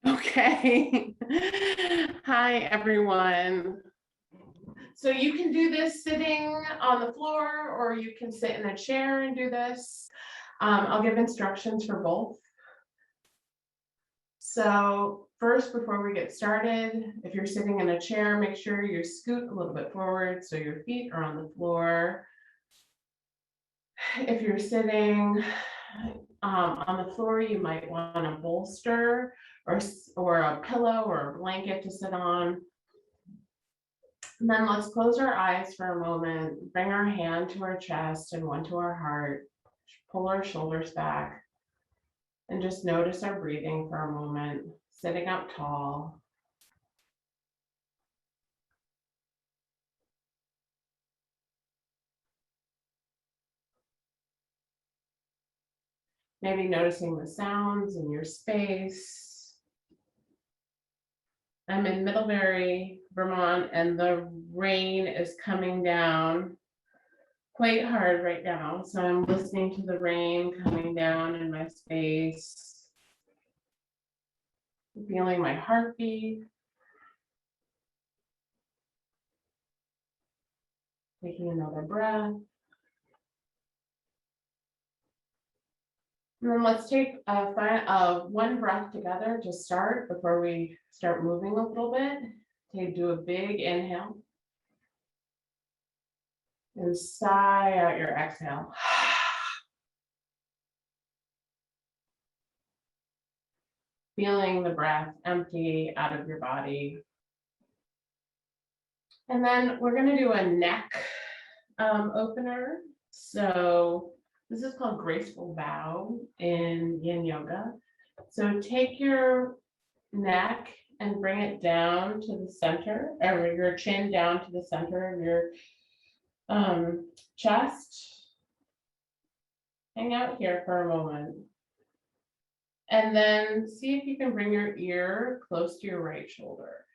Okay. Hi, everyone. So you can do this sitting on the floor, or you can sit in a chair and do this. I'll give instructions for both. So first, before we get started, if you're sitting in a chair, make sure you scoot a little bit forward so your feet are on the floor. If you're sitting on the floor, you might want a bolster or a pillow or a blanket to sit on. And then let's close our eyes for a moment, bring our hand to our chest and one to our heart, pull our shoulders back, and just notice our breathing for a moment, sitting up tall. Maybe noticing the sounds in your space. I'm in Middlebury, Vermont, and the rain is coming down quite hard right now. So I'm listening to the rain coming down in my space, feeling my heartbeat, taking another breath. And then let's take one breath together to start before we start moving a little bit. Do a big inhale and sigh out your exhale. Feeling the breath empty out of your body. And then we're going to do a neck opener. So this is called graceful bow in Yin Yoga. So take your neck and bring it down to the center, or your chin down to the center of your chest. Hang out here for a moment. And then see if you can bring your ear close to your right shoulder.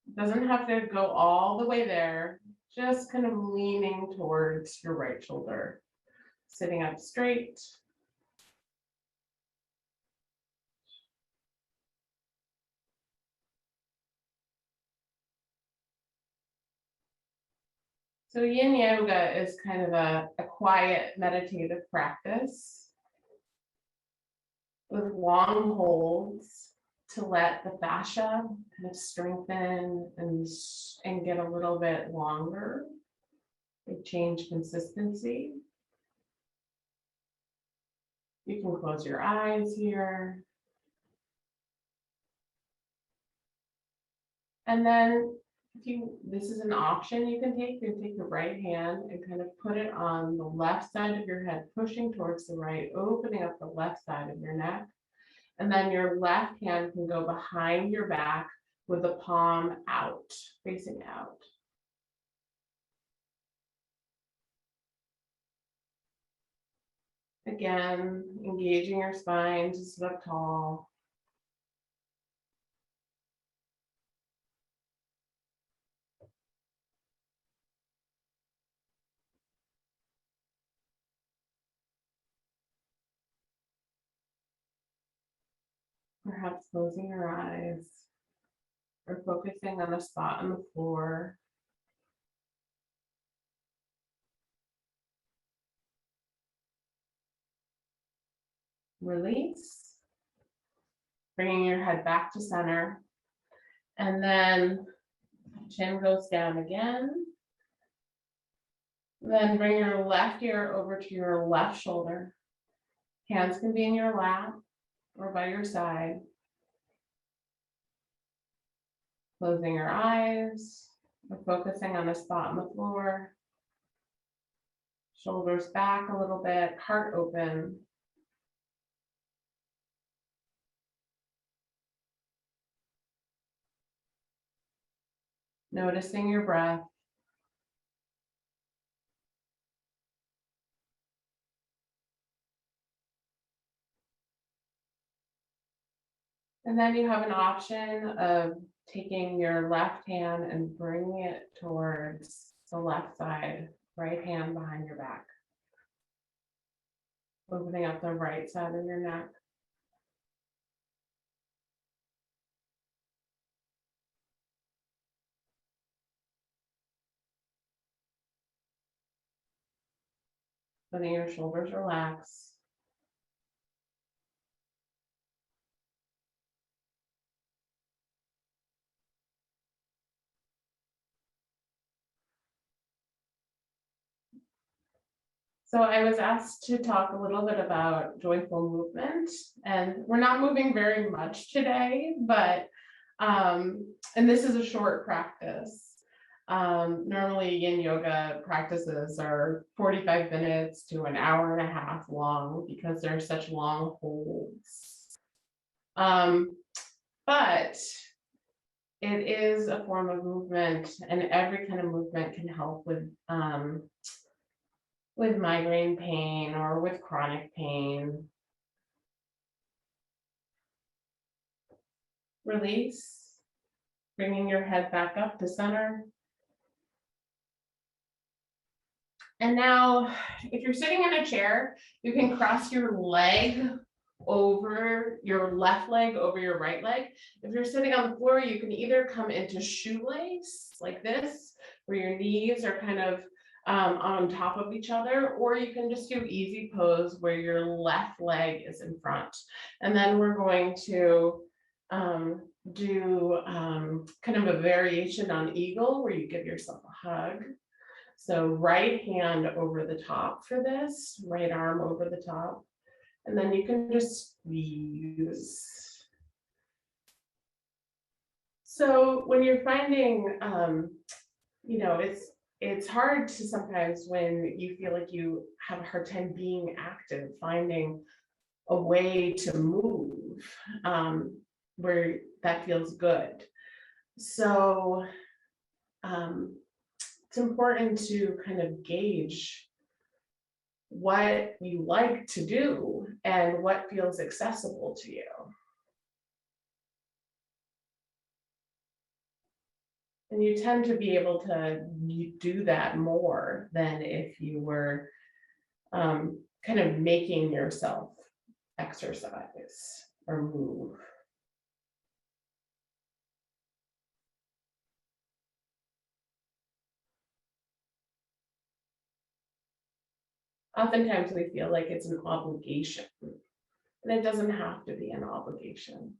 It doesn't have to go all the way there, just kind of leaning towards your right shoulder. Sitting up straight. So Yin Yoga is kind of a quiet meditative practice with long holds to let the fascia kind of strengthen and get a little bit longer. They change consistency. You can close your eyes here. And then this is an option you can take your right hand and kind of put it on the left side of your head, pushing towards the right, opening up the left side of your neck. And then your left hand can go behind your back with the palm out, facing out. Again, engaging your spine to sit up tall. Perhaps closing your eyes or focusing on a spot on the floor. Release. Bringing your head back to center. And then chin goes down again. Then bring your left ear over to your left shoulder. Hands can be in your lap or by your side. Closing your eyes or focusing on a spot on the floor. Shoulders back a little bit, heart open. Noticing your breath. And then you have an option of taking your left hand and bringing it towards the left side, right hand behind your back. Opening up the right side of your neck. Letting your shoulders relax. So I was asked to talk a little bit about joyful movement, and we're not moving very much today, but, and this is a short practice. Normally yin yoga practices are 45 minutes to an hour and a half long because they're such long holds. But it is a form of movement, and every kind of movement can help with migraine pain or with chronic pain. Release, bringing your head back up to center. And now, if you're sitting in a chair, you can cross your leg over your left leg over your right leg. If you're sitting on the floor, you can either come into shoelace like this, where your knees are kind of on top of each other, or you can just do easy pose where your left leg is in front. And then we're going to do kind of a variation on eagle where you give yourself a hug. So right hand over the top for this, right arm over the top, and then you can just squeeze. So when you're finding, it's hard to sometimes when you feel like you have a hard time being active, finding a way to move where that feels good. So it's important to kind of gauge what you like to do and what feels accessible to you. And you tend to be able to do that more than if you were kind of making yourself exercise or move. Oftentimes we feel like it's an obligation, and it doesn't have to be an obligation.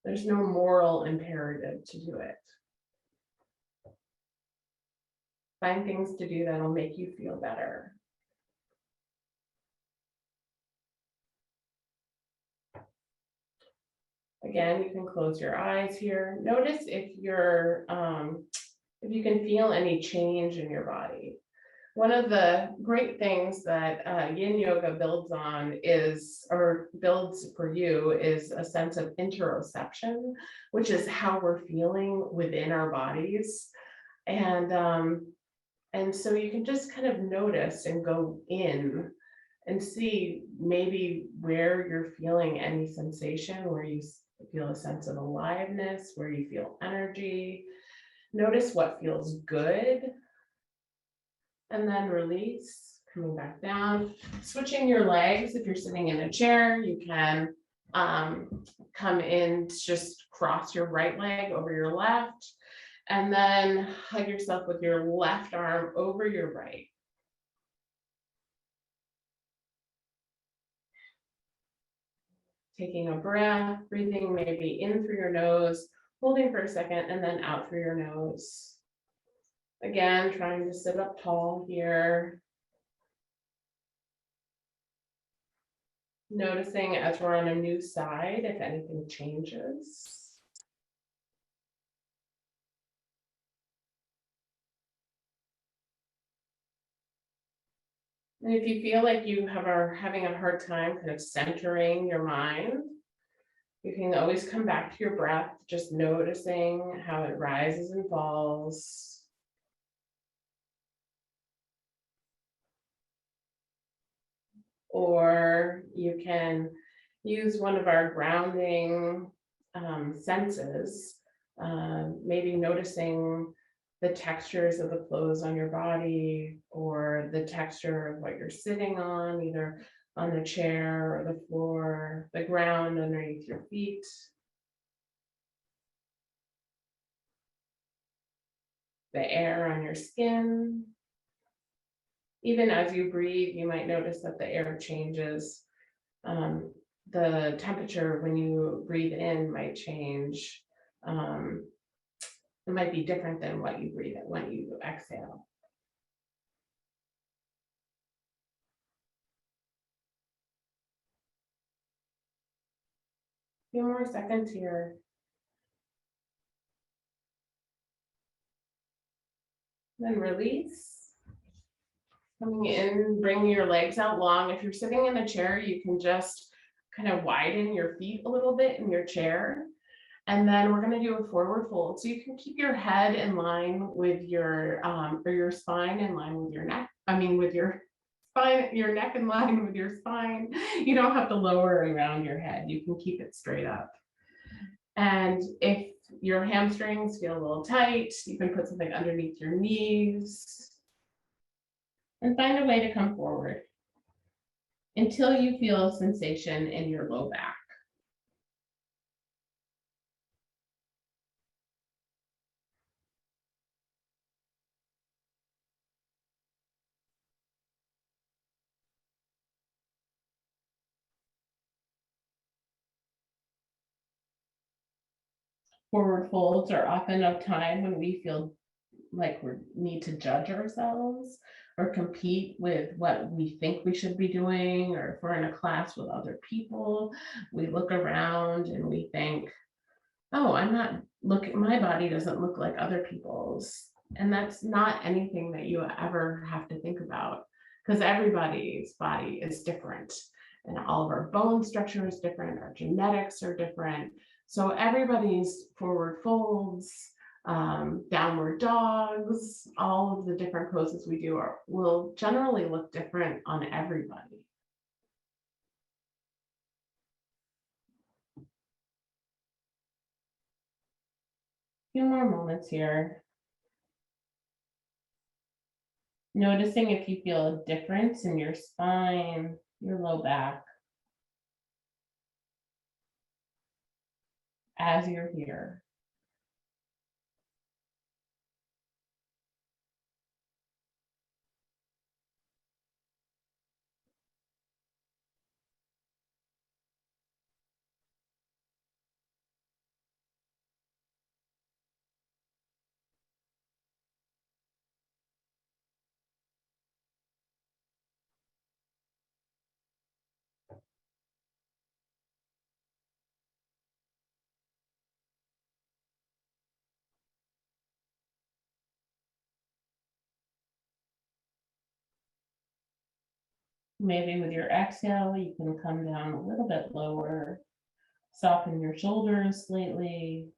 There's no moral imperative to do it. Find things to do that'll make you feel better. Again, you can close your eyes here. Notice if you can feel any change in your body. One of the great things that Yin Yoga builds on builds for you is a sense of interoception, which is how we're feeling within our bodies. And so you can just kind of notice and go in and see maybe where you're feeling any sensation, where you feel a sense of aliveness, where you feel energy. Notice what feels good. And then release, coming back down. Switching your legs. If you're sitting in a chair, you can come in, just cross your right leg over your left, and then hug yourself with your left arm over your right. Taking a breath, breathing maybe in through your nose, holding for a second, and then out through your nose. Again, trying to sit up tall here. Noticing as we're on a new side, if anything changes. And if you feel like you are having a hard time kind of centering your mind, you can always come back to your breath, just noticing how it rises and falls. Or you can use one of our grounding senses, maybe noticing the textures of the clothes on your body, or the texture of what you're sitting on, either on the chair or the floor, the ground underneath your feet. The air on your skin. Even as you breathe, you might notice that the air changes. The temperature when you breathe in might change. It might be different than what you breathe in when you exhale. A few more seconds here. Then release. Coming in, bringing your legs out long. If you're sitting in a chair, you can just kind of widen your feet a little bit in your chair. And then we're going to do a forward fold. So you can keep your head in line with your, or your spine in line with your neck. With your spine, your neck in line with your spine. You don't have to lower around your head. You can keep it straight up. And if your hamstrings feel a little tight, you can put something underneath your knees. And find a way to come forward until you feel a sensation in your low back. Forward folds are often a time when we feel like we need to judge ourselves or compete with what we think we should be doing, or if we're in a class with other people, we look around and we think, oh, my body doesn't look like other people's. And that's not anything that you ever have to think about, because everybody's body is different and all of our bone structure is different, our genetics are different. So everybody's forward folds, downward dogs, all of the different poses we do will generally look different on everybody. A few more moments here. Noticing if you feel a difference in your spine, your low back, as you're here. Maybe with your exhale, you can come down a little bit lower, soften your shoulders slightly.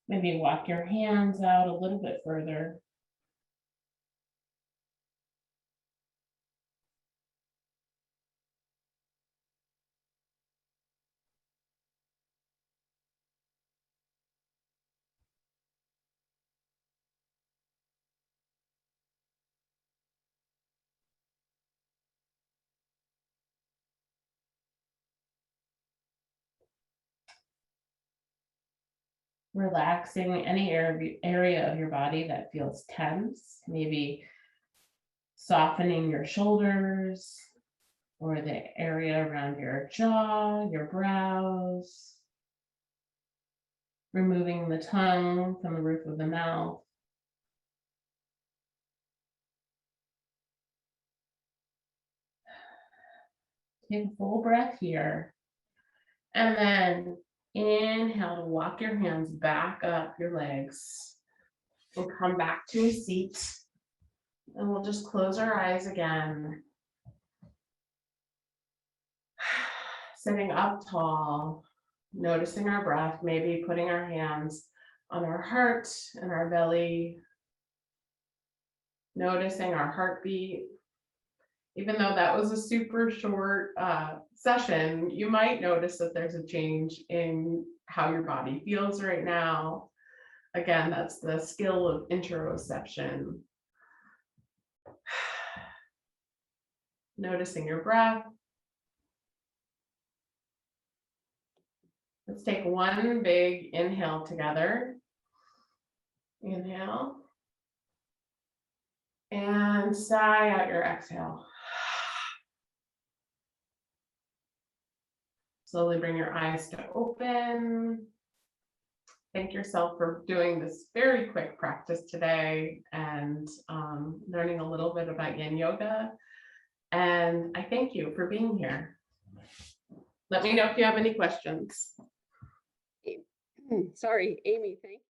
Maybe walk your hands out a little bit further. Relaxing any area of your body that feels tense, maybe softening your shoulders or the area around your jaw, your brows, removing the tongue from the roof of the mouth. Take a full breath here. And then inhale to walk your hands back up your legs. We'll come back to a seat and we'll just close our eyes again. Sitting up tall, noticing our breath, maybe putting our hands on our heart and our belly, noticing our heartbeat. Even though that was a super short session, you might notice that there's a change in how your body feels right now. Again, that's the skill of interoception. Noticing your breath. Let's take one big inhale together. Inhale. And sigh out your exhale. Slowly bring your eyes to open. Thank yourself for doing this very quick practice today and learning a little bit about Yin Yoga. And I thank you for being here. Let me know if you have any questions. Sorry, Amy, thank you.